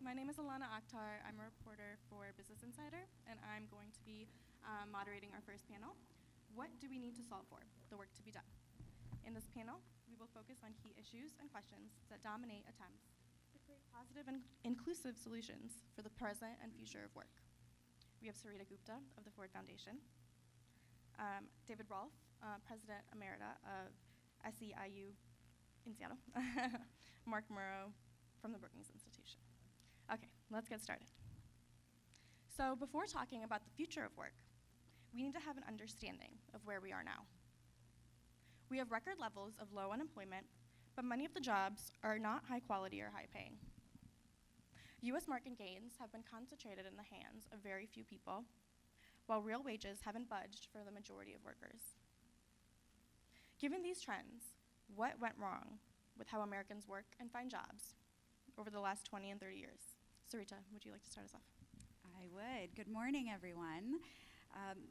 My name is Allana Akhtar. I'm a reporter for Business Insider, and I'm going to be moderating our first panel. What do we need to solve for? The work to be done. In this panel, we will focus on key issues and questions that dominate attempts to create positive and inclusive solutions for the present and future of work. We have Sarita Gupta of the Ford Foundation, David Rolf, President Emerita of SEIU in Seattle, Mark Muro from the Brookings Institution. Okay, let's get started. So before talking about the future of work, we need to have an understanding of where we are now. We have record levels of low unemployment, but many of the jobs are not high quality or high paying. US market gains have been concentrated in the hands of very few people, while real wages haven't budged for the majority of workers. Given these trends, what went wrong with how Americans work and find jobs over the last 20 and 30 years? Sarita, would you like to start us off? I would. Good morning, everyone.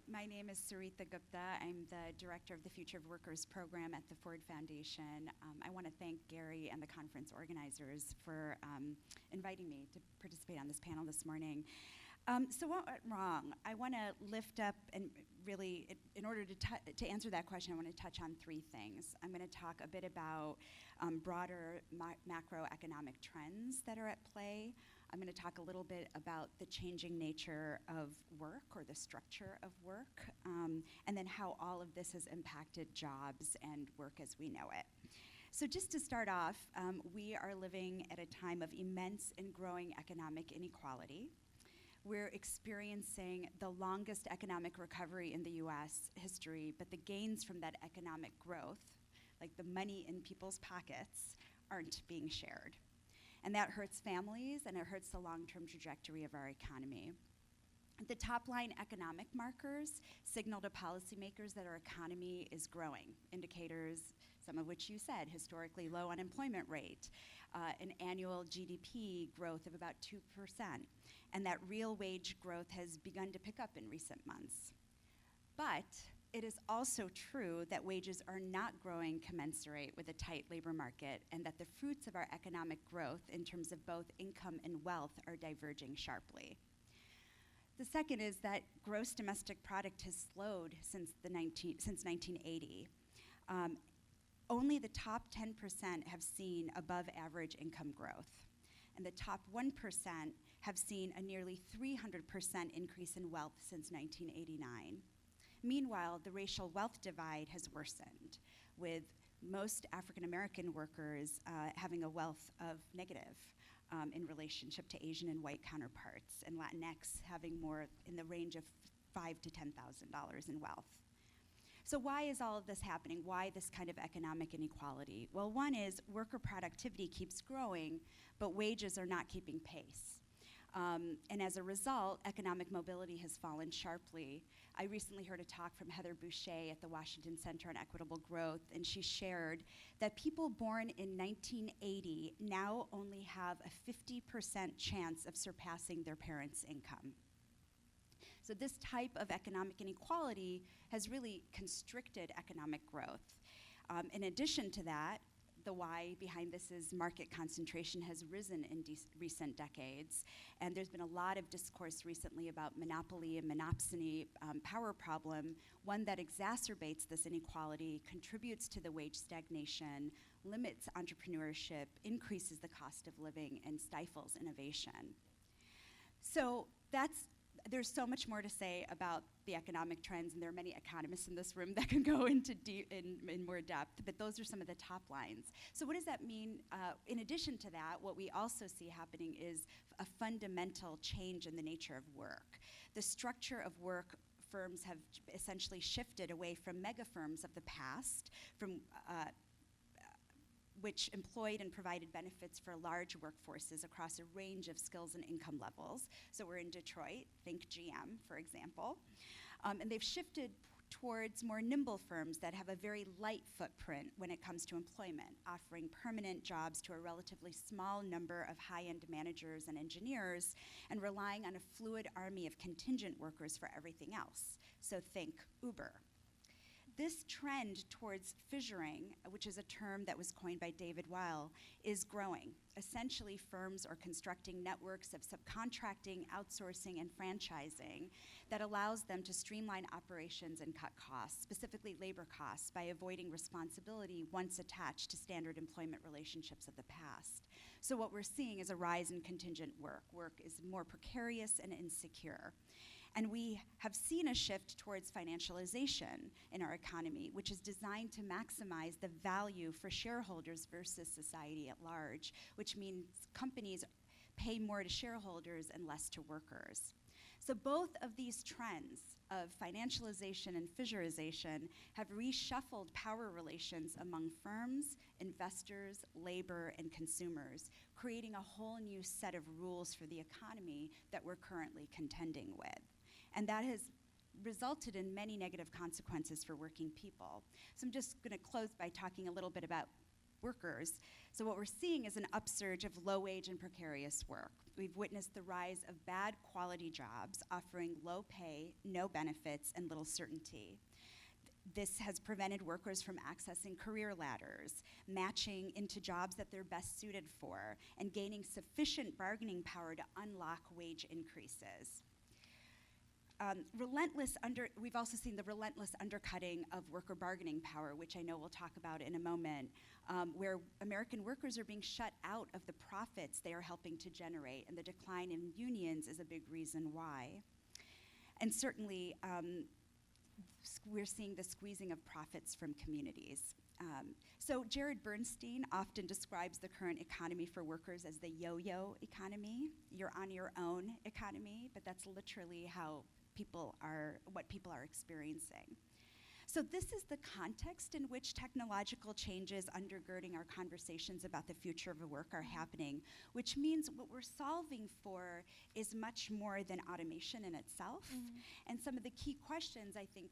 My name is Sarita Gupta. I'm the director of the Future of Workers program at the Ford Foundation. I want to thank Gary and the conference organizers for inviting me to participate on this panel this morning. So what went wrong? I want to lift up and really, in order to answer that question, I want to touch on three things. I'm going to talk a bit about broader macroeconomic trends that are at play. I'm going to talk a little bit about the changing nature of work or the structure of work, and then how all of this has impacted jobs and work as we know it. So just to start off, we are living at a time of immense and growing economic inequality. We're experiencing the longest economic recovery in the US history, but the gains from that economic growth, like the money in people's pockets, aren't being shared. And that hurts families, and it hurts the long-term trajectory of our economy. The top-line economic markers signal to policymakers that our economy is growing. Indicators, some of which you said, historically low unemployment rate, an annual GDP growth of about 2%, and that real wage growth has begun to pick up in recent months. But it is also true that wages are not growing commensurate with a tight labor market, and that the fruits of our economic growth in terms of both income and wealth are diverging sharply. The second is that gross domestic product has slowed since 1980. Only the top 10% have seen above average income growth, and the top 1% have seen a nearly 300% increase in wealth since 1989. Meanwhile, the racial wealth divide has worsened, with most African American workers having a wealth of negative in relationship to Asian and white counterparts, and Latinx having more in the range of $5,000 to $10,000 in wealth. So why is all of this happening? Why this kind of economic inequality? Well, one is worker productivity keeps growing, but wages are not keeping pace. And as a result, economic mobility has fallen sharply. I recently heard a talk from Heather Boucher at the Washington Center on Equitable Growth, and she shared that people born in 1980 now only have a 50% chance of surpassing their parents' income. So this type of economic inequality has really constricted economic growth. In addition to that, the why behind this is market concentration has risen in recent decades, and there's been a lot of discourse recently about monopoly and monopsony power problem, one that exacerbates this inequality, contributes to the wage stagnation, limits entrepreneurship, increases the cost of living, and stifles innovation. So there's so much more to say about the economic trends, and there are many economists in this room that can go into in more depth, but those are some of the top lines. So what does that mean? In addition to that, what we also see happening is a fundamental change in the nature of work. The structure of work, firms have essentially shifted away from mega firms of the past, from which employed and provided benefits for large workforces across a range of skills and income levels. So we're in Detroit, think GM, for example. And they've shifted towards more nimble firms that have a very light footprint when it comes to employment, offering permanent jobs to a relatively small number of high-end managers and engineers, and relying on a fluid army of contingent workers for everything else. So think Uber. this trend towards fissuring, which is a term that was coined by David Weil, is growing. Essentially, firms are constructing networks of subcontracting, outsourcing, and franchising that allows them to streamline operations and cut costs, specifically labor costs, by avoiding responsibility once attached to standard employment relationships of the past. So what we're seeing is a rise in contingent work. Work is more precarious and insecure. And we have seen a shift towards financialization in our economy, which is designed to maximize the value for shareholders versus society at large, which means companies pay more to shareholders and less to workers. So both of these trends of financialization and fissurization have reshuffled power relations among firms, investors, labor, and consumers, creating a whole new set of rules for the economy that we're currently contending with. And that has resulted in many negative consequences for working people. So I'm just going to close by talking a little bit about workers. So what we're seeing is an upsurge of low-wage and precarious work. We've witnessed the rise of bad quality jobs offering low pay, no benefits, and little certainty. This has prevented workers from accessing career ladders, matching into jobs that they're best suited for, and gaining sufficient bargaining power to unlock wage increases. We've also seen the relentless undercutting of worker bargaining power, which I know we'll talk about in a moment, where American workers are being shut out of the profits they are helping to generate, and the decline in unions is a big reason why. And certainly, we're seeing the squeezing of profits from communities. So Jared Bernstein often describes the current economy for workers as the yo-yo economy. You're on your own economy, but that's literally what people are experiencing. So this is the context in which technological changes undergirding our conversations about the future of work are happening, which means what we're solving for is much more than automation in itself. And some of the key questions I think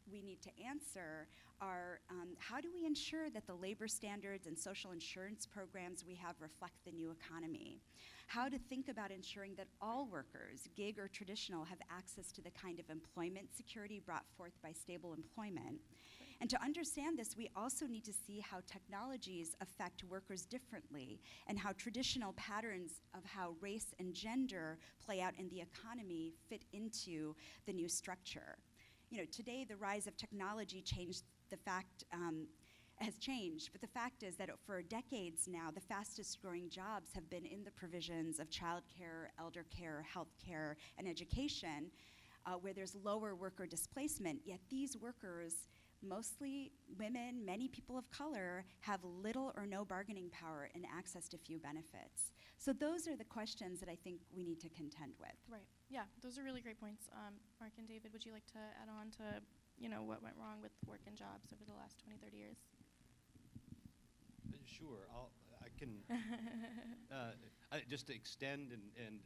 we need to answer are how do we ensure that the labor standards and social insurance programs we have reflect the new economy? How to think about ensuring that all workers, gig or traditional, have access to the kind of employment security brought forth by stable employment. And to understand this, we also need to see how technologies affect workers differently and how traditional patterns of how race and gender play out in the economy fit into the new structure. You know, today the rise of technology has changed, but the fact is that for decades now, the fastest growing jobs have been in the provisions of childcare, elder care, healthcare, and education, where there's lower worker displacement, yet these workers, mostly women, many people of color, have little or no bargaining power and access to few benefits. So those are the questions that I think we need to contend with. Right. Yeah, those are really great points. Mark and David, would you like to add on to what went wrong with work and jobs over the last 20, 30 years? Sure, I can just to extend and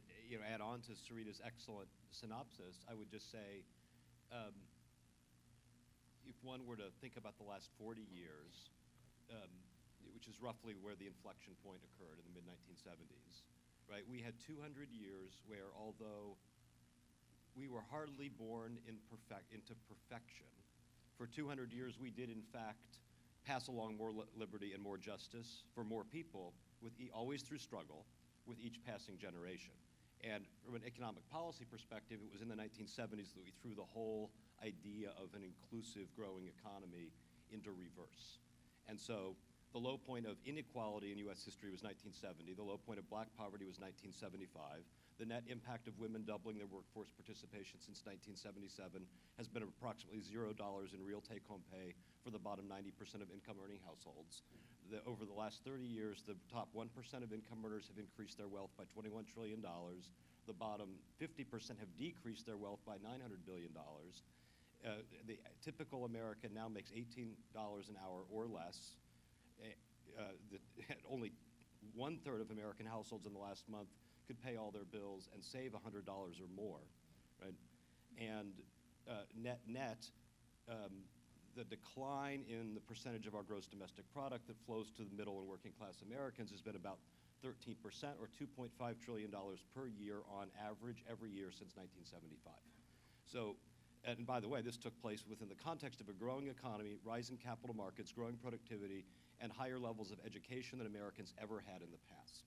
add on to Sarita's excellent synopsis. I would just say, if one were to think about the last 40 years, which is roughly where the inflection point occurred in the mid-1970s, right? We had 200 years where, although we were hardly born into perfection, for 200 years we did in fact pass along more liberty and more justice for more people, always through struggle, with each passing generation. And from an economic policy perspective, it was in the 1970s that we threw the whole idea of an inclusive, growing economy into reverse. And so the low point of inequality in U.S. history was 1970. The low point of black poverty was 1975. The net impact of women doubling their workforce participation since 1977 has been approximately $0 in real take-home pay for the bottom 90% of income-earning households. Over the last 30 years, the top 1% of income earners have increased their wealth by $21 trillion. The bottom 50% have decreased their wealth by $900 billion. The typical American now makes $18 an hour or less. Only 1/3 of American households in the last month could pay all their bills and save $100 or more, right? And net, the decline in the percentage of our gross domestic product that flows to the middle and working class Americans has been about 13%, or $2.5 trillion per year on average every year since 1975. So And by the way, this took place within the context of a growing economy, rising capital markets, growing productivity, and higher levels of education than Americans ever had in the past.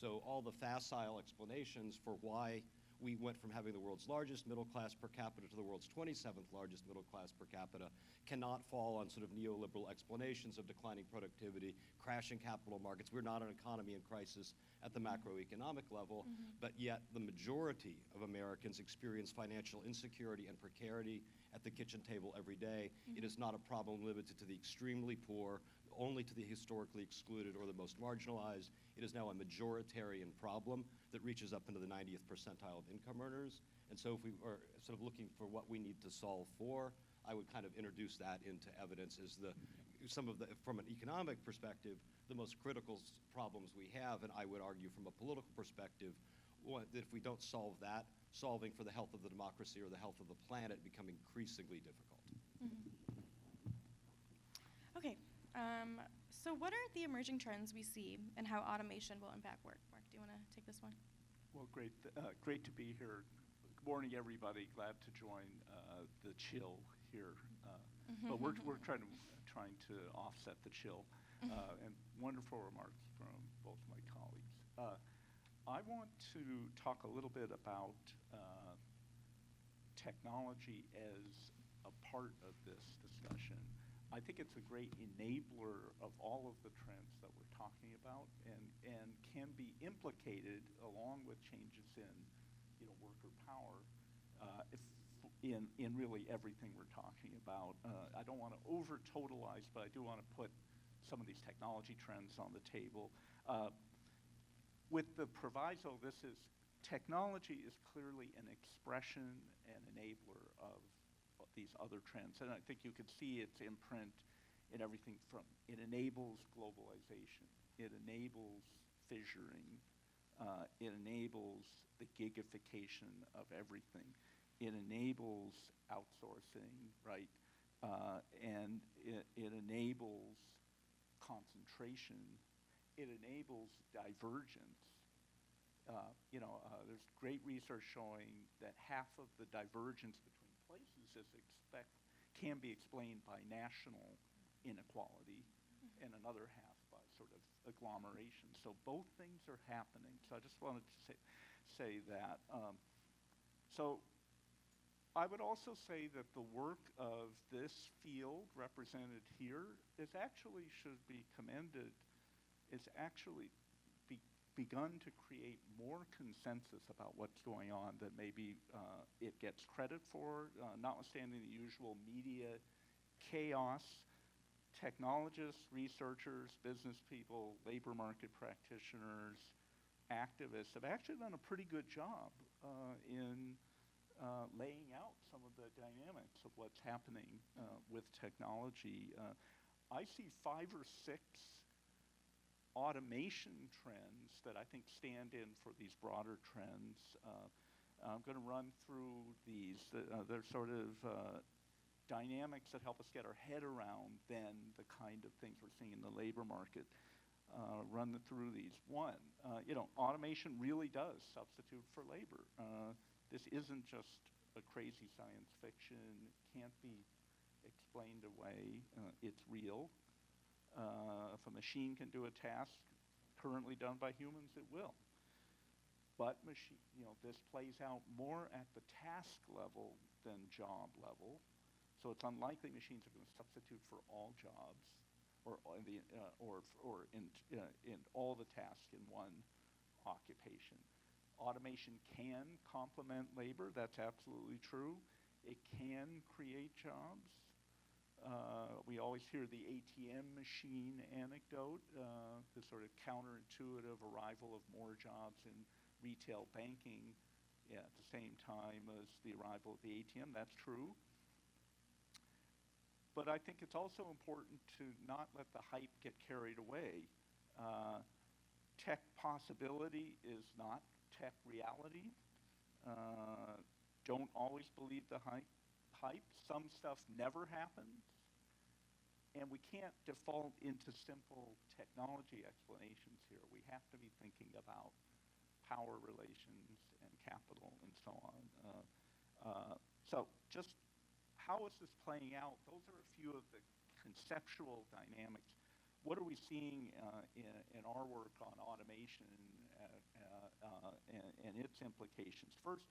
So all the facile explanations for why we went from having the world's largest middle class per capita to the world's 27th largest middle class per capita cannot fall on sort of neoliberal explanations of declining productivity, crashing capital markets. We're not an economy in crisis at the macroeconomic level, but yet the majority of Americans experience financial insecurity and precarity at the kitchen table every day. It is not a problem limited to the extremely poor, only to the historically excluded or the most marginalized. It is now a majoritarian problem that reaches up into the 90th percentile of income earners. And so if we are sort of looking for what we need to solve for, I would kind of introduce that into evidence as from an economic perspective, the most critical problems we have, and I would argue from a political perspective, that if we don't solve that, solving for the health of the democracy or the health of the planet become increasingly difficult. Okay. So what are the emerging trends we see and how automation will impact work? Mark, do you want to take this one? Well, great to be here. Good morning, everybody. Glad to join the chill here. But we're trying to offset the chill. And wonderful remarks from both my colleagues. I want to talk a little bit about technology as a part of this discussion. I think it's a great enabler of all of the trends that we're talking about, and can be implicated along with changes in, worker power, in really everything we're talking about. I don't want to over-totalize, but I do want to put some of these technology trends on the table. With the proviso, technology is clearly an expression and enabler of these other trends. And I think you could see its imprint in everything from, it enables globalization, it enables fissuring, it enables the gigification of everything, it enables outsourcing, right? And it enables concentration, it enables divergence. There's great research showing that half of the divergence between places can be explained by national inequality, and another half by sort of agglomeration. So both things are happening. So I just wanted to say that. So I would also say that the work of this field represented here should be commended. It's actually begun to create more consensus about what's going on than maybe it gets credit for, notwithstanding the usual media chaos. Technologists, researchers, business people, labor market practitioners, activists have actually done a pretty good job in laying out some of the dynamics of what's happening with technology. I see 5 or 6 automation trends that I think stand in for these broader trends. I'm going to run through these. They're sort of dynamics that help us get our head around then the kind of things we're seeing in the labor market. Run through these. One, automation really does substitute for labor. This isn't just a crazy science fiction. It can't be explained away. It's real. If a machine can do a task currently done by humans, it will. But this plays out more at the task level than job level. So it's unlikely machines are going to substitute for all jobs or in all the tasks in one occupation. Automation can complement labor. That's absolutely true. It can create jobs. We always hear the ATM machine anecdote, the sort of counterintuitive arrival of more jobs in retail banking at the same time as the arrival of the ATM. That's true. But I think it's also important to not let the hype get carried away. Tech possibility is not tech reality. Don't always believe the hype. Some stuff never happens. And we can't default into simple technology explanations here. We have to be thinking about power relations and capital and so on. So just how is this playing out? Those are a few of the conceptual dynamics. What are we seeing in our work on automation and its implications? First,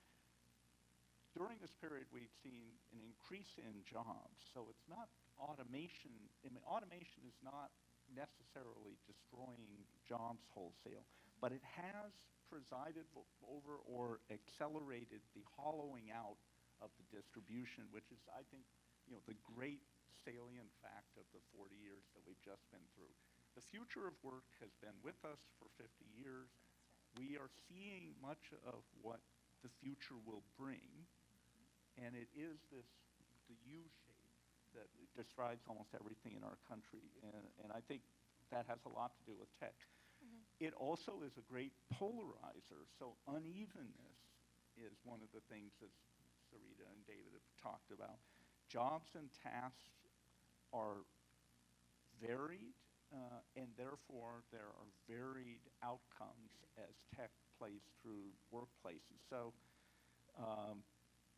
during this period, we've seen an increase in jobs. So it's not automation. I mean, automation is not necessarily destroying jobs wholesale, but it has presided over or accelerated the hollowing out of the distribution, which is, I think, the great salient fact of the 40 years that we've just been through. The future of work has been with us for 50 years. We are seeing much of what the future will bring, and it is the U shape that describes almost everything in our country, and I think that has a lot to do with tech. It also is a great polarizer, so unevenness is one of the things that Sarita and David have talked about. Jobs and tasks are varied, and therefore there are varied outcomes as tech plays through workplaces. So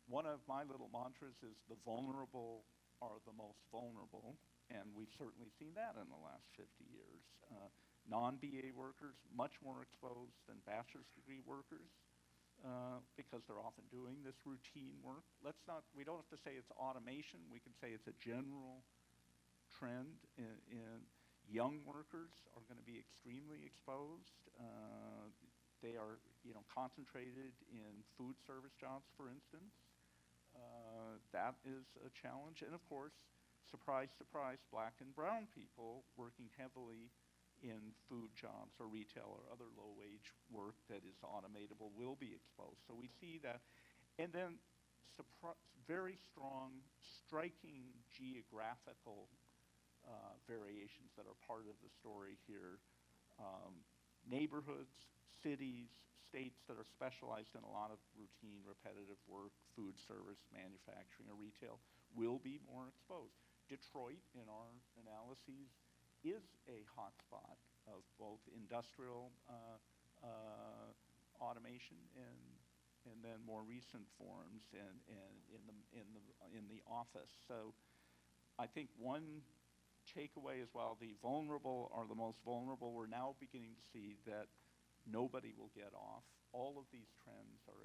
one of my little mantras is the vulnerable are the most vulnerable, and we've certainly seen that in the last 50 years. Non-BA workers much more exposed than bachelor's degree workers because they're often doing this routine work. We don't have to say it's automation. We can say it's a general trend in young workers are going to be extremely exposed. They are, concentrated in food service jobs, for instance. That is a challenge. And of course, surprise, surprise, black and brown people working heavily in food jobs or retail or other low-wage work that is automatable will be exposed. So we see that. And then very strong, striking geographical variations that are part of the story here. Neighborhoods, cities, states that are specialized in a lot of routine, repetitive work, food service, manufacturing, or retail, will be more exposed. Detroit, in our analyses, is a hotspot of both industrial automation and then more recent forms in the office. So I think one takeaway is while the vulnerable are the most vulnerable, we're now beginning to see that nobody will get off. All of these trends are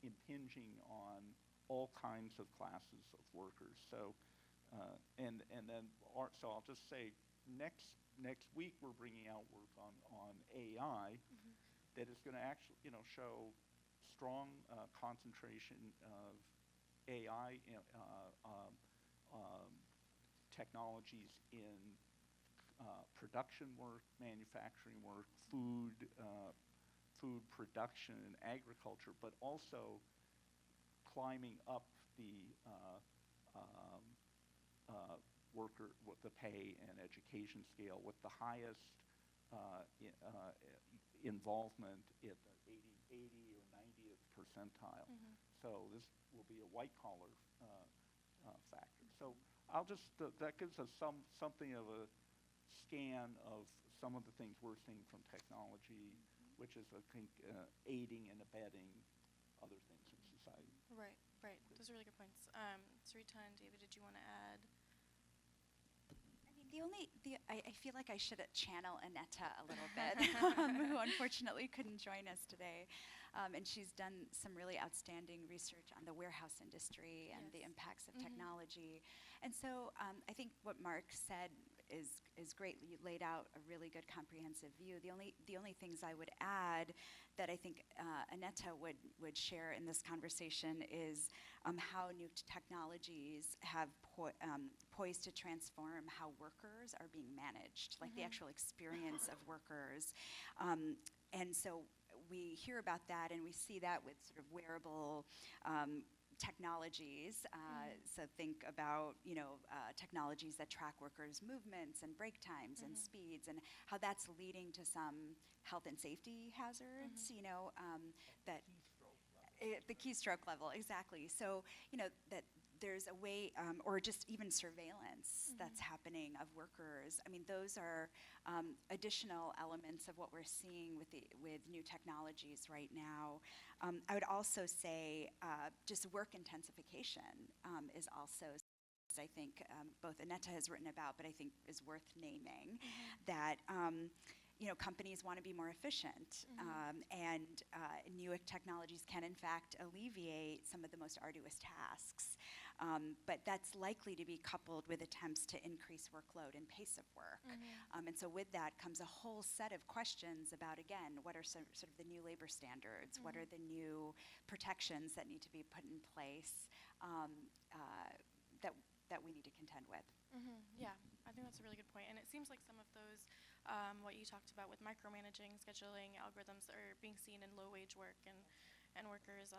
impinging on all kinds of classes of workers. So, so I'll just say, next week we're bringing out work on AI that is going to actually, show strong concentration of AI technologies in production work, manufacturing work, food production and agriculture, but also climbing up the the pay and education scale with the highest involvement at the 80 or 90th percentile. So this will be a white collar factor. So I'll just that gives us something of a scan of some of the things we're seeing from technology, which is, I think, aiding and abetting other things in society. Right. Those are really good points. Sarita and David, did you want to add? I feel like I should channel Annette a little bit, who unfortunately couldn't join us today. And she's done some really outstanding research on the warehouse industry and the impacts of technology. And so I think what Mark said is great. You laid out a really good comprehensive view. The only things I would add that I think Annette would share in this conversation is how new technologies have poised to transform how workers are being managed, like the actual experience of workers. And so we hear about that and we see that with sort of wearable technologies. So think about, technologies that track workers' movements and break times and speeds, and how that's leading to some health and safety hazards, that the keystroke level, exactly. So, that there's a way, or just even surveillance that's happening of workers. I mean, those are additional elements of what we're seeing with new technologies right now. I would also say just work intensification is also, I think, both Annette has written about, but I think is worth naming, that companies want to be more efficient, and new technologies can, in fact, alleviate some of the most arduous tasks. But that's likely to be coupled with attempts to increase workload and pace of work. And so with that comes a whole set of questions about, again, what are sort of the new labor standards? What are the new protections that need to be put in place that we need to contend with? Yeah, I think that's a really good point. And it seems like some of those, what you talked about with micromanaging, scheduling algorithms are being seen in low-wage work and workers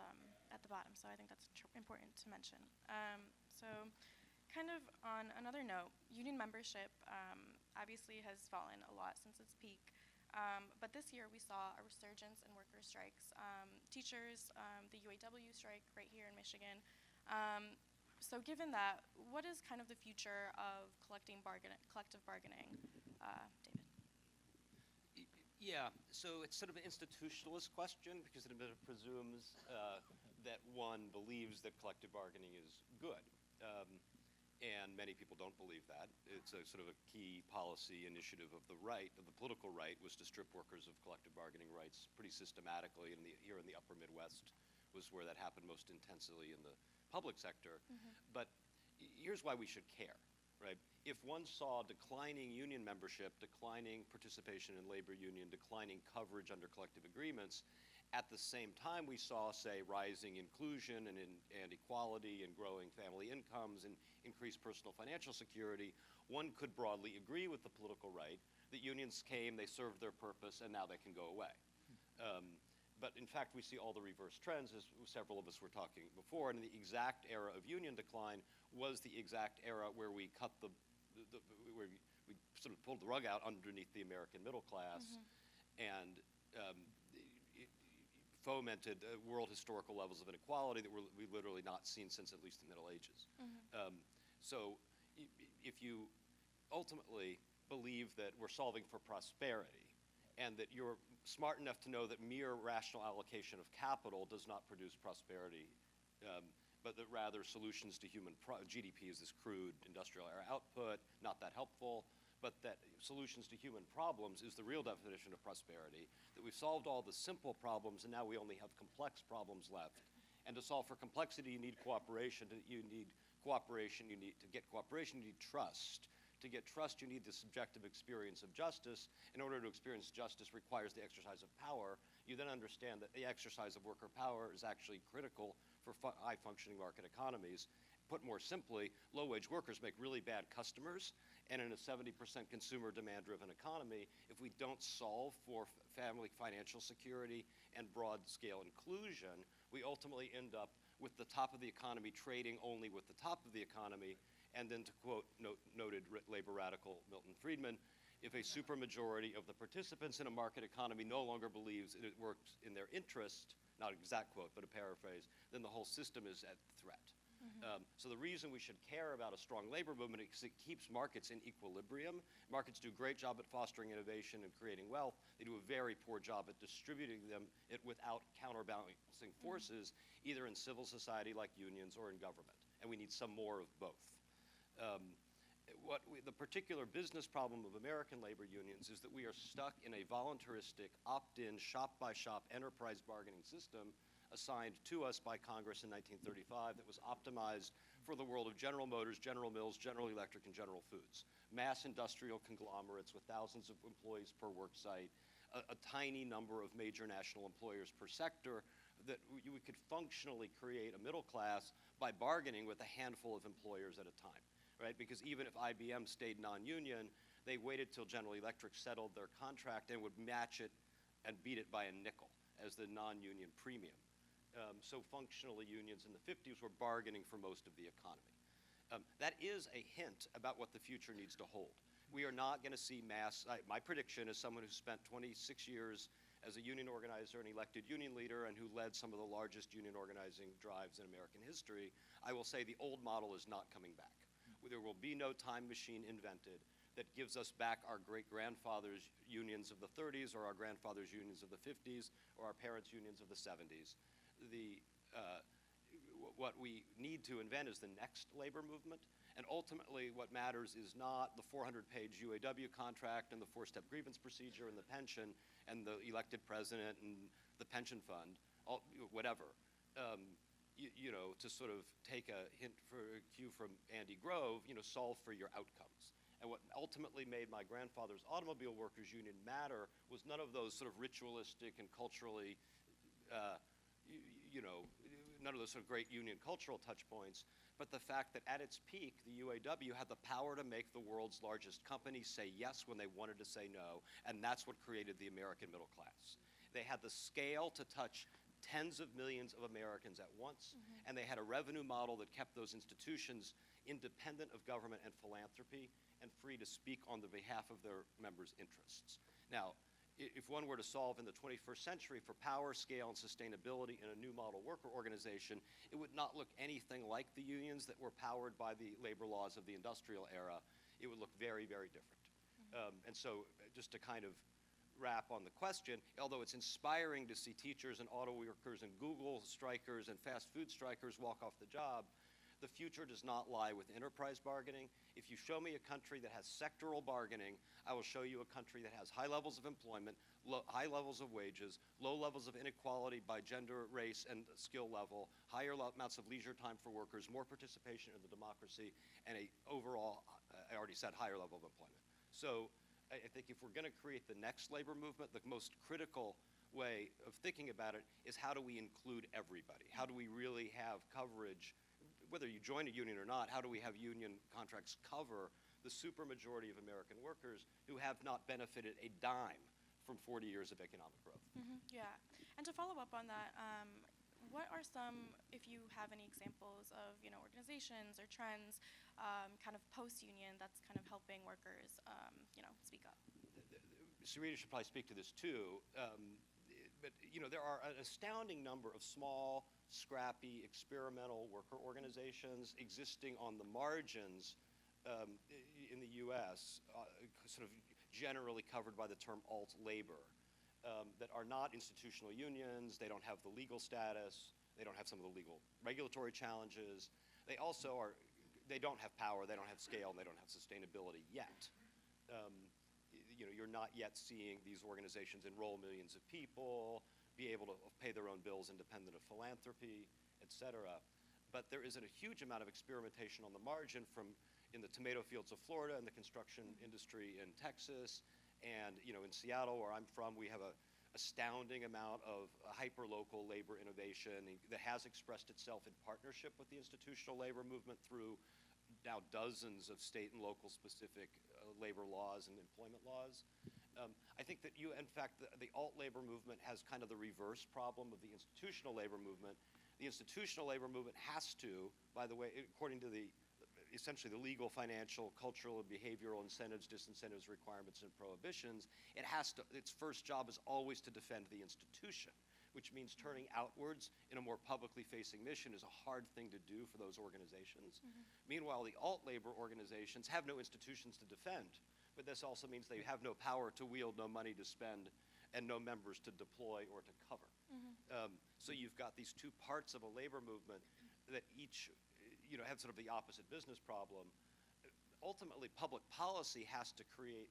at the bottom. So I think that's important to mention. So kind of on another note, union membership obviously has fallen a lot since its peak. But this year we saw a resurgence in worker strikes. Teachers, the UAW strike right here in Michigan. So given that, what is kind of the future of collective bargaining, David? Yeah, so it's sort of an institutionalist question because it presumes that one believes that collective bargaining is good. And many people don't believe that. It's a sort of a key policy initiative of the right, of the political right, was to strip workers of collective bargaining rights pretty systematically. Here in the upper Midwest was where that happened most intensely in the public sector. But here's why we should care, right? If one saw declining union membership, declining participation in labor union, declining coverage under collective agreements, at the same time we saw, say, rising inclusion and equality and growing family incomes and increased personal financial security, one could broadly agree with the political right that unions came, they served their purpose, and now they can go away. But in fact, we see all the reverse trends, as several of us were talking before, and the exact era of union decline was the exact era where we cut where we sort of pulled the rug out underneath the American middle class and it fomented world historical levels of inequality that we've literally not seen since at least the Middle Ages. So if you ultimately believe that we're solving for prosperity and that you're smart enough to know that mere rational allocation of capital does not produce prosperity, but that rather solutions to human GDP is this crude industrial era output, not that helpful, but that solutions to human problems is the real definition of prosperity, that we've solved all the simple problems and now we only have complex problems left. And to solve for complexity, you need cooperation. You need cooperation, to get cooperation, you need trust. To get trust, you need the subjective experience of justice. In order to experience justice requires the exercise of power. You then understand that the exercise of worker power is actually critical for high-functioning market economies. Put more simply, low-wage workers make really bad customers, and in a 70% consumer demand-driven economy, if we don't solve for family financial security and broad-scale inclusion, we ultimately end up with the top of the economy trading only with the top of the economy. And then to quote noted labor radical Milton Friedman, if a supermajority of the participants in a market economy no longer believes it works in their interest, not exact quote, but a paraphrase, then the whole system is at threat. So the reason we should care about a strong labor movement is it keeps markets in equilibrium. Markets do a great job at fostering innovation and creating wealth. They do a very poor job at distributing them without counterbalancing forces, either in civil society like unions or in government. And we need some more of both. The particular business problem of American labor unions is that we are stuck in a voluntaristic, opt-in, shop-by-shop enterprise bargaining system assigned to us by Congress in 1935 that was optimized for the world of General Motors, General Mills, General Electric, and General Foods. Mass industrial conglomerates with thousands of employees per work site, a tiny number of major national employers per sector, that we could functionally create a middle class by bargaining with a handful of employers at a time, right? Because even if IBM stayed non-union, they waited till General Electric settled their contract and would match it and beat it by a nickel as the non-union premium. So functionally, unions in the 50s were bargaining for most of the economy. That is a hint about what the future needs to hold. We are not going to see my prediction as someone who spent 26 years as a union organizer and elected union leader and who led some of the largest union organizing drives in American history, I will say the old model is not coming back. There will be no time machine invented that gives us back our great-grandfathers' unions of the 30s or our grandfathers' unions of the 50s or our parents' unions of the 70s. What we need to invent is the next labor movement, and ultimately what matters is not the 400-page UAW contract and the 4-step grievance procedure and the pension and the elected president and the pension fund, whatever. To sort of take a cue from Andy Grove, solve for your outcomes. And what ultimately made my grandfather's automobile workers union matter was none of those sort of ritualistic and culturally, none of those sort of great union cultural touch points, but the fact that at its peak, the UAW had the power to make the world's largest companies say yes when they wanted to say no, and that's what created the American middle class. They had the scale to touch tens of millions of Americans at once, and they had a revenue model that kept those institutions independent of government and philanthropy and free to speak on the behalf of their members' interests. Now, if one were to solve in the 21st century for power, scale, and sustainability in a new model worker organization, it would not look anything like the unions that were powered by the labor laws of the industrial era. It would look very, very different. And so just to kind of wrap on the question, although it's inspiring to see teachers and auto workers and Google strikers and fast food strikers walk off the job, the future does not lie with enterprise bargaining. If you show me a country that has sectoral bargaining, I will show you a country that has high levels of employment, high levels of wages, low levels of inequality by gender, race, and skill level, higher amounts of leisure time for workers, more participation in the democracy, and a overall, I already said, higher level of employment. So I think if we're going to create the next labor movement, the most critical way of thinking about it is how do we include everybody? How do we really have coverage? Whether you join a union or not, how do we have union contracts cover the supermajority of American workers who have not benefited a dime from 40 years of economic growth? Yeah, and to follow up on that, what are some, if you have any examples of, organizations or trends, kind of post-union that's kind of helping workers, speak up? Sarita should probably speak to this too. But there are an astounding number of small, scrappy, experimental worker organizations existing on the margins in the U.S., sort of generally covered by the term alt-labor, that are not institutional unions. They don't have the legal status. They don't have some of the legal regulatory challenges. They also they don't have power. They don't have scale. And they don't have sustainability yet. You're not yet seeing these organizations enroll millions of people, be able to pay their own bills independent of philanthropy, et cetera. But there is a huge amount of experimentation on the margin in the tomato fields of Florida and the construction industry in Texas. And in Seattle, where I'm from, we have an astounding amount of hyper-local labor innovation that has expressed itself in partnership with the institutional labor movement through now dozens of state and local specific labor laws and employment laws. I think that in fact, the alt-labor movement has kind of the reverse problem of the institutional labor movement. The institutional labor movement has to, by the way, according to essentially the legal, financial, cultural, and behavioral incentives, disincentives, requirements, and prohibitions, its first job is always to defend the institution, which means turning outwards in a more publicly facing mission is a hard thing to do for those organizations. Meanwhile, the alt-labor organizations have no institutions to defend, but this also means they have no power to wield, no money to spend, and no members to deploy or to cover. So you've got these two parts of a labor movement that each have sort of the opposite business problem. Ultimately, public policy has to create,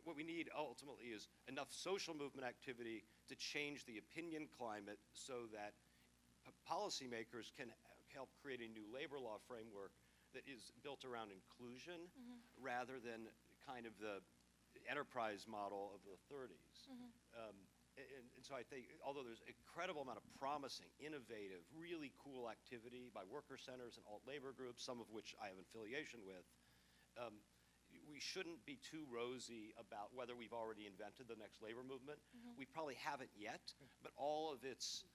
what we need ultimately is enough social movement activity to change the opinion climate so that policymakers can help create a new labor law framework that is built around inclusion rather than kind of the enterprise model of the 30s. And so I think, although there's an incredible amount of promising, innovative, really cool activity by worker centers and alt-labor groups, some of which I have affiliation with, we shouldn't be too rosy about whether we've already invented the next labor movement. We probably haven't yet, but all of its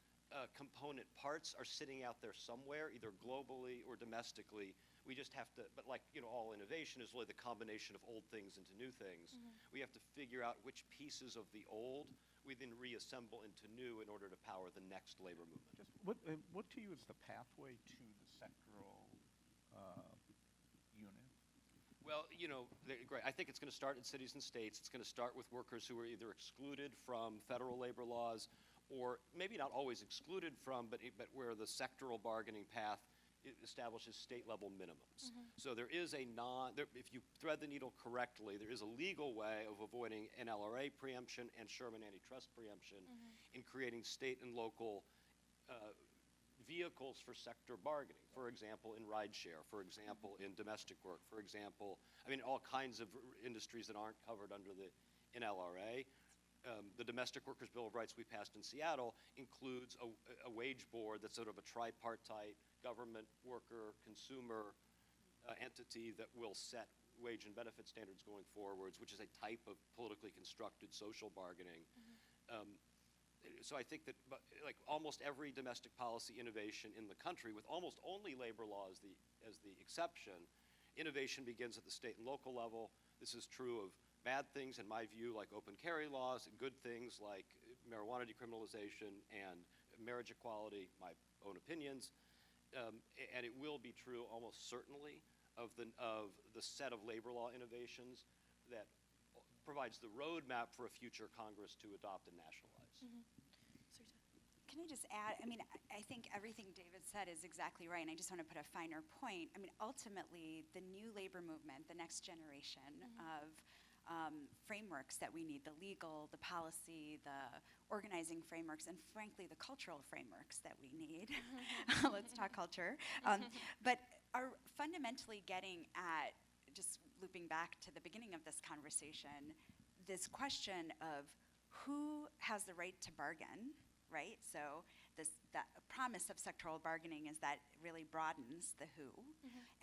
component parts are sitting out there somewhere, either globally or domestically, We just have to, but like, all innovation is really the combination of old things into new things. We have to figure out which pieces of the old we then reassemble into new in order to power the next labor movement. Just what to you is the pathway to the sectoral unit? Well, great. I think it's going to start in cities and states. It's going to start with workers who are either excluded from federal labor laws, or maybe not always excluded from, but where the sectoral bargaining path establishes state-level minimums. So there is if you thread the needle correctly, there is a legal way of avoiding NLRA preemption and Sherman antitrust preemption in creating state and local vehicles for sector bargaining. For example, in rideshare, for example, in domestic work, for example, all kinds of industries that aren't covered under the NLRA. The Domestic Workers Bill of Rights we passed in Seattle includes a wage board that's sort of a tripartite government, worker, consumer entity that will set wage and benefit standards going forwards, which is a type of politically constructed social bargaining. So I think that like almost every domestic policy innovation in the country, with almost only labor law as the exception, innovation begins at the state and local level. This is true of bad things, in my view, like open carry laws, and good things like marijuana decriminalization and marriage equality, my own opinions. And it will be true almost certainly of the set of labor law innovations that provides the roadmap for a future Congress to adopt and nationalize. Sarita. Can I just add, I think everything David said is exactly right, and I just want to put a finer point. Ultimately, the new labor movement, the next generation of frameworks that we need, the legal, the policy, the organizing frameworks, and frankly, the cultural frameworks that we need. Let's talk culture. But are fundamentally getting at, just looping back to the beginning of this conversation, this question of who has the right to bargain, right? So that promise of sectoral bargaining is that it really broadens the who,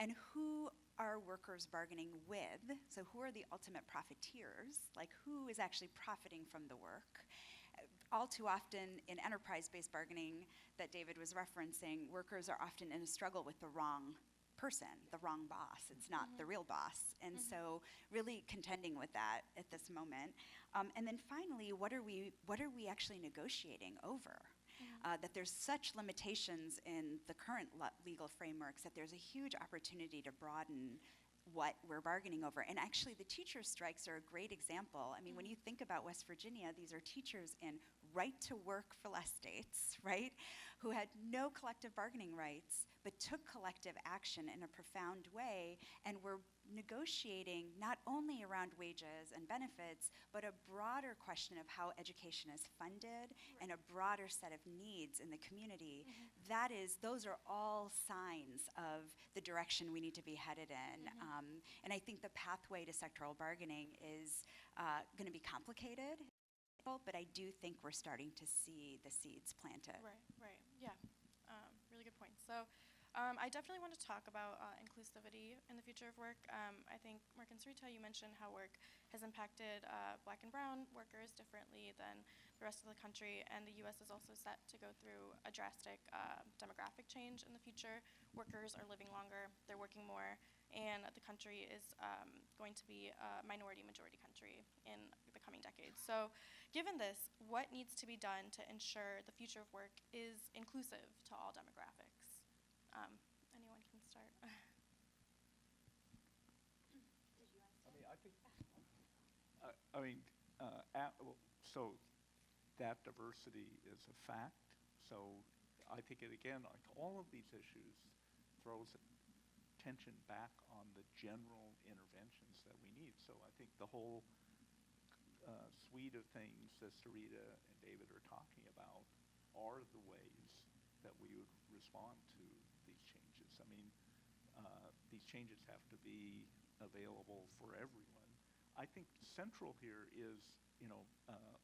and who are workers bargaining with? So who are the ultimate profiteers? Like who is actually profiting from the work? All too often in enterprise-based bargaining that David was referencing, workers are often in a struggle with the wrong person, the wrong boss. It's not the real boss. And so really contending with that at this moment. And then finally, what are we actually negotiating over? That there's such limitations in the current legal frameworks that there's a huge opportunity to broaden what we're bargaining over. And actually the teacher strikes are a great example. When you think about West Virginia, these are teachers in right to work for less states, right? Who had no collective bargaining rights, but took collective action in a profound way and were negotiating not only around wages and benefits, but a broader question of how education is funded and a broader set of needs in the community. Those are all signs of the direction we need to be headed in. And I think the pathway to sectoral bargaining is going to be complicated, but I do think we're starting to see the seeds planted. Right, yeah. Really good point. So I definitely want to talk about inclusivity in the future of work. I think, Mark and Sarita, you mentioned how work has impacted black and brown workers differently than the rest of the country, and the U.S. is also set to go through a drastic demographic change in the future. Workers are living longer, they're working more, and the country is going to be a minority-majority country in the coming decades. So given this, what needs to be done to ensure the future of work is inclusive to all demographics? Anyone can start. So that diversity is a fact. So I think it, again, like all of these issues throws attention back on the general interventions that we need. So I think the whole suite of things that Sarita and David are talking about are the ways that we would respond to these changes. These changes have to be available for everyone. I think central here is,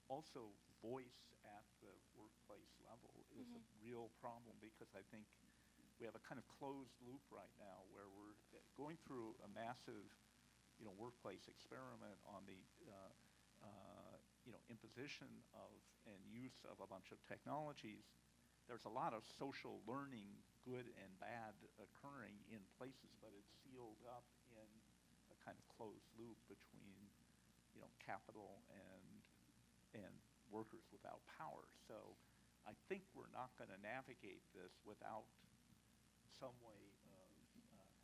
also voice at the workplace level is a real problem, because I think we have a kind of closed loop right now where we're going through a massive, workplace experiment on the, imposition of and use of a bunch of technologies. There's a lot of social learning good and bad occurring in places, but it's sealed up in a kind of closed loop between, capital and workers without power. So I think we're not going to navigate this without some way of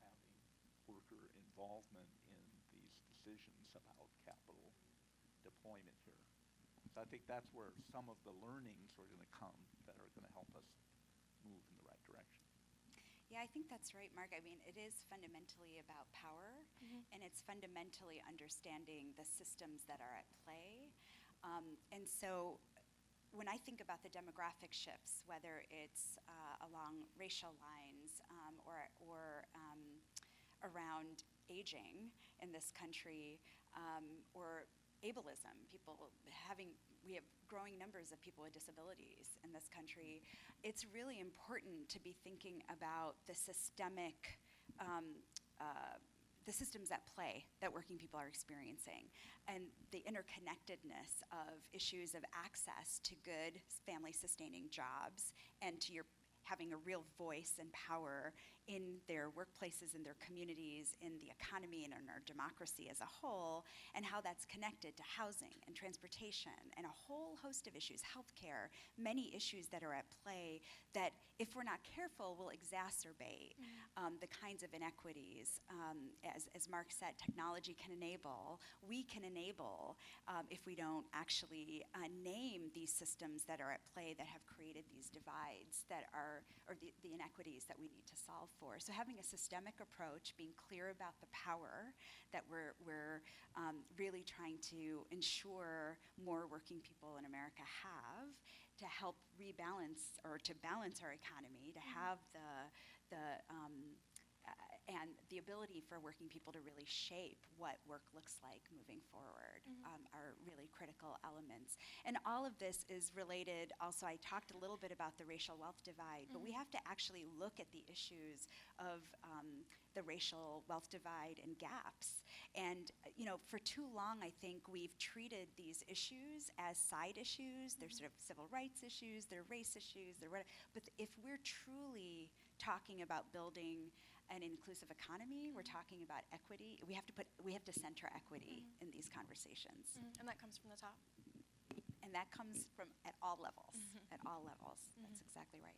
having worker involvement in these decisions about capital deployment here. So I think that's where some of the learnings are going to come that are going to help us move in the right direction. Yeah, I think that's right, Mark. I mean, it is fundamentally about power, and it's fundamentally understanding the systems that are at play. And so when I think about the demographic shifts, whether it's along racial lines or around aging in this country, or ableism, we have growing numbers of people with disabilities in this country. It's really important to be thinking about the systemic, the systems at play that working people are experiencing, and the interconnectedness of issues of access to good family-sustaining jobs and to having a real voice and power in their workplaces, in their communities, in the economy, and in our democracy as a whole, and how that's connected to housing and transportation and a whole host of issues, healthcare, many issues that are at play that, if we're not careful, will exacerbate the kinds of inequities. As Mark said, technology can enable, we can enable, if we don't actually name these systems that are at play that have created these divides that are, or the inequities that we need to solve for. So having a systemic approach, being clear about the power that we're really trying to ensure more working people in America have to help rebalance or to balance our economy, to have and the ability for working people to really shape what work looks like moving forward are really critical elements. And all of this is related, also I talked a little bit about the racial wealth divide, but we have to actually look at the issues of the racial wealth divide and gaps. And for too long, I think we've treated these issues as side issues. They're sort of civil rights issues, they're race issues, but if we're truly talking about building an inclusive economy, we're talking about equity, we have to center equity in these conversations. And that comes from the top. And that comes from at all levels, at all levels. That's exactly right.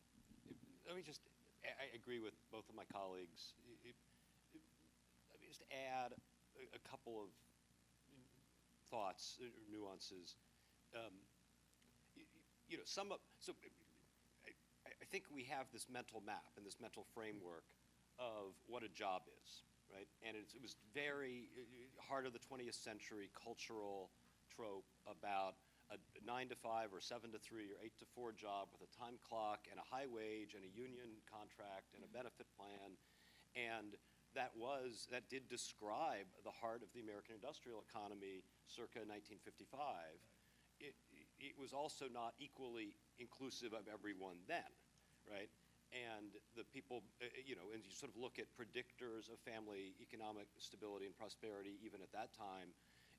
Let me just, I agree with both of my colleagues. Let me just add a couple of thoughts, nuances. I think we have this mental map and this mental framework of what a job is, right? And it was very heart of the 20th century cultural trope about a 9 to 5 or 7 to 3 or 8 to 4 job with a time clock and a high wage and a union contract and a benefit plan. And that did describe the heart of the American industrial economy circa 1955. It was also not equally inclusive of everyone then, right? And the people, and you sort of look at predictors of family economic stability and prosperity even at that time.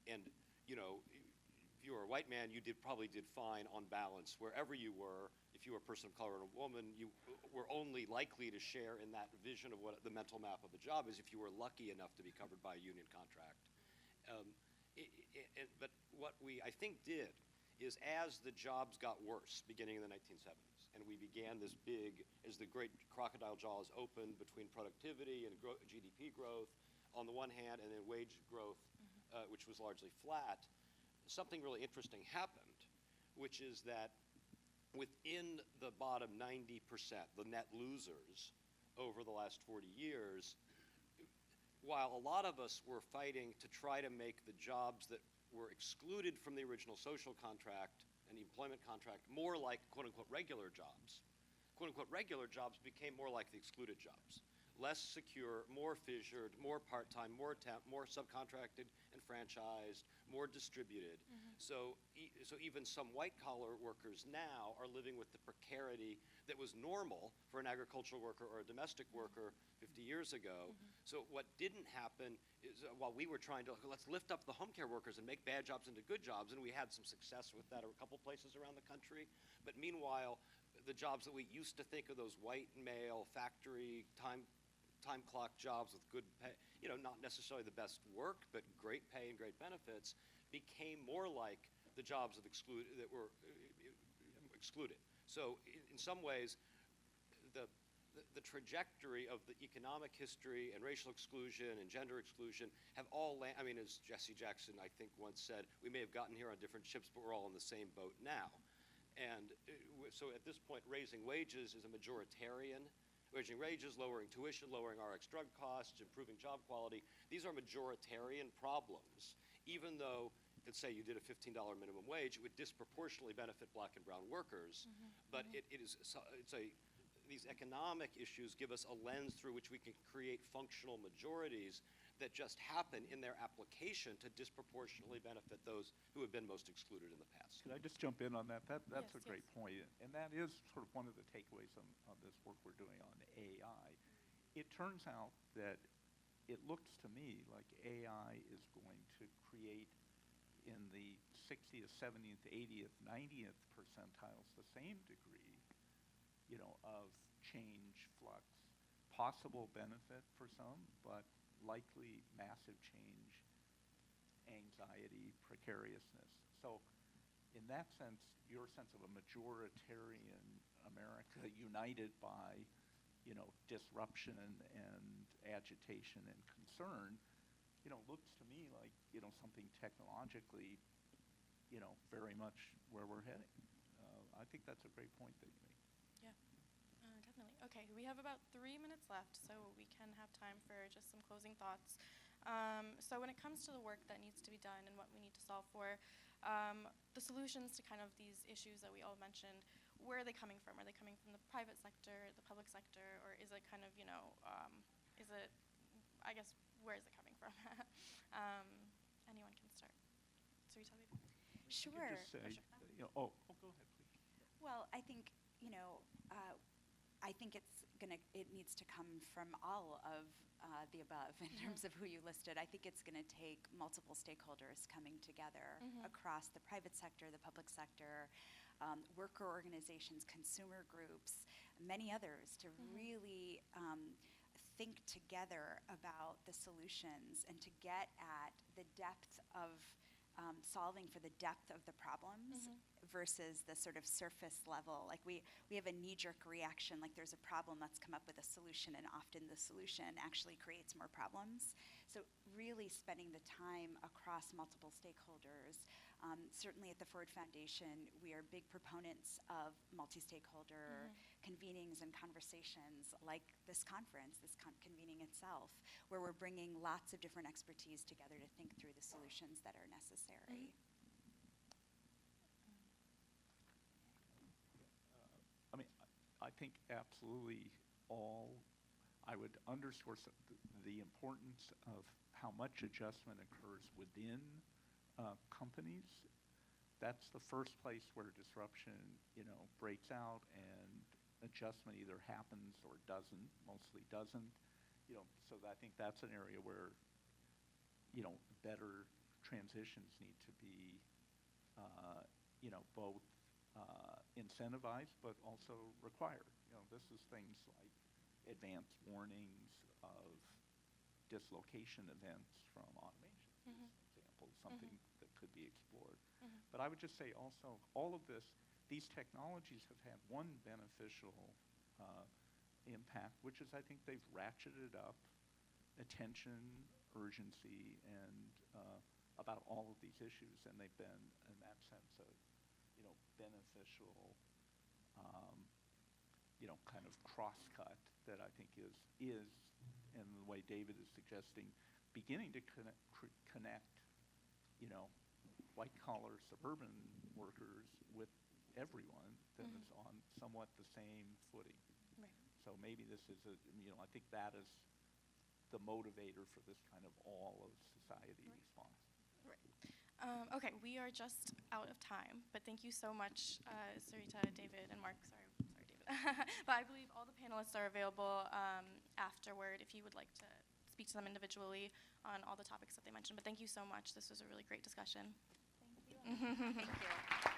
And, if you were a white man, you probably did fine on balance wherever you were. If you were a person of color and a woman, you were only likely to share in that vision of what the mental map of a job is if you were lucky enough to be covered by a union contract. But what we, I think, did is as the jobs got worse beginning in the 1970s, and we began this big, as the great crocodile jaws opened between productivity and GDP growth on the one hand, and then wage growth, which was largely flat, something really interesting happened, which is that within the bottom 90%, the net losers over the last 40 years, while a lot of us were fighting to try to make the jobs that were excluded from the original social contract and the employment contract more like quote-unquote regular jobs. Quote-unquote regular jobs became more like the excluded jobs. Less secure, more fissured, more part-time, more temp, more subcontracted and franchised, more distributed. So even some white-collar workers now are living with the precarity that was normal for an agricultural worker or a domestic worker 50 years ago. So what didn't happen is while we were trying to, let's lift up the home care workers and make bad jobs into good jobs, and we had some success with that a couple places around the country, but meanwhile, the jobs that we used to think of, those white male factory time clock jobs with good pay, not necessarily the best work, but great pay and great benefits, became more like the jobs that were excluded. So in some ways, the trajectory of the economic history and racial exclusion and gender exclusion have all, as Jesse Jackson, I think, once said, we may have gotten here on different ships, but we're all in the same boat now. And so at this point, raising wages is a majoritarian. Raising wages, lowering tuition, lowering RX drug costs, improving job quality. These are majoritarian problems. Even though, let's say you did a $15 minimum wage, it would disproportionately benefit black and brown workers. But these economic issues give us a lens through which we can create functional majorities that just happen in their application to disproportionately benefit those who have been most excluded in the past. Could I just jump in on that? That's Yes, a great point. And that is sort of one of the takeaways on this work we're doing on AI. It turns out that it looks to me like AI is going to create in the 60th, 70th, 80th, 90th percentiles the same degree of change, flux, possible benefit for some, but likely massive change, anxiety, precariousness. So in that sense, your sense of a majoritarian America united by, disruption and agitation and concern, looks to me like, something technologically, very much where we're heading. I think that's a great point that you make. Definitely. Okay, we have about 3 minutes left, so we can have time for just some closing thoughts. So when it comes to the work that needs to be done and what we need to solve for, the solutions to kind of these issues that we all mentioned, where are they coming from? Are they coming from the private sector, the public sector, or is it kind of, where is it coming from? Anyone can start. Sarita, maybe? Sure. You just say, go ahead, please. Well, I think, I think it needs to come from all of the above in terms of who you listed. I think it's going to take multiple stakeholders coming together across the private sector, the public sector, worker organizations, consumer groups, many others to really think together about the solutions and to get at the depth of solving for the depth of the problems versus the sort of surface level. Like we have a knee-jerk reaction, like there's a problem, let's come up with a solution, and often the solution actually creates more problems. So really spending the time across multiple stakeholders. Certainly at the Ford Foundation, we are big proponents of multi-stakeholder convenings and conversations like this conference, convening itself, where we're bringing lots of different expertise together to think through the solutions that are necessary. I think absolutely I would underscore the importance of how much adjustment occurs within companies. That's the first place where disruption, breaks out, and adjustment either happens or doesn't, mostly doesn't. So I think that's an area where, better transitions need to be, both incentivized but also required. This is things like advanced warnings of dislocation events from automation, as an example, something that could be explored. But I would just say also, all of these technologies have had one beneficial impact, which is I think they've ratcheted up attention, urgency, and about all of these issues, and they've been, in that sense, a beneficial kind of crosscut that I think is, in the way David is suggesting, beginning to connect, white-collar suburban workers with everyone that is on somewhat the same footing. Right. So maybe this is I think that is the motivator for this kind of all of society response. Right. Okay, we are just out of time, but thank you so much, Sarita, David, and Mark. Sorry, David. But I believe all the panelists are available afterward if you would like to speak to them individually on all the topics that they mentioned. But thank you so much. This was a really great discussion. Thank you. Thank you.